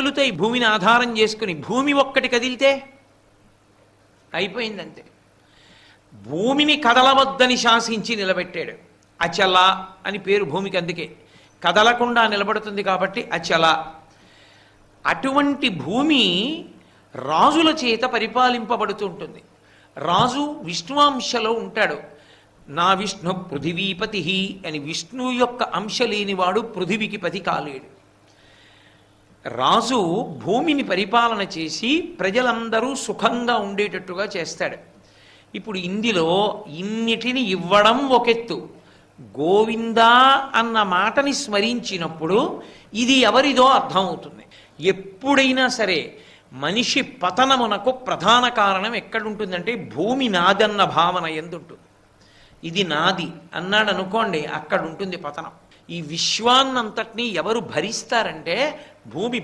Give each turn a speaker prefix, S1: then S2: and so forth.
S1: కదులుతాయి భూమిని ఆధారం చేసుకుని. భూమి ఒక్కటి కదిలితే అయిపోయిందంతే. భూమిని కదలవద్దని శాసించి నిలబెట్టాడు. అచల అని పేరు భూమికి, అందుకే కదలకుండా నిలబడుతుంది కాబట్టి అచల. అటువంటి భూమి రాజుల చేత పరిపాలింపబడుతుంటుంది. రాజు విష్ణువాంశలో ఉంటాడు. నా విష్ణు పృథివీపతి అని విష్ణువు యొక్క అంశ లేనివాడు పృథివికి పతి కాలేడు. రాజు భూమిని పరిపాలన చేసి ప్రజలందరూ సుఖంగా ఉండేటట్టుగా చేస్తాడు. ఇప్పుడు ఇందులో ఇన్నిటిని ఇవ్వడం ఒకెత్తు, గోవిందా అన్న మాటని స్మరించినప్పుడు ఇది ఎవరిదో అర్థమవుతుంది. ఎప్పుడైనా సరే మనిషి పతనమునకు ప్రధాన కారణం ఎక్కడుంటుందంటే భూమి నాదన్న భావన ఎందుంటుంది. ఇది నాది అన్నాడు అనుకోండి, అక్కడ ఉంటుంది పతనం. ఈ విశ్వాన్నంతటినీ ఎవరు భరిస్తారంటే భూమి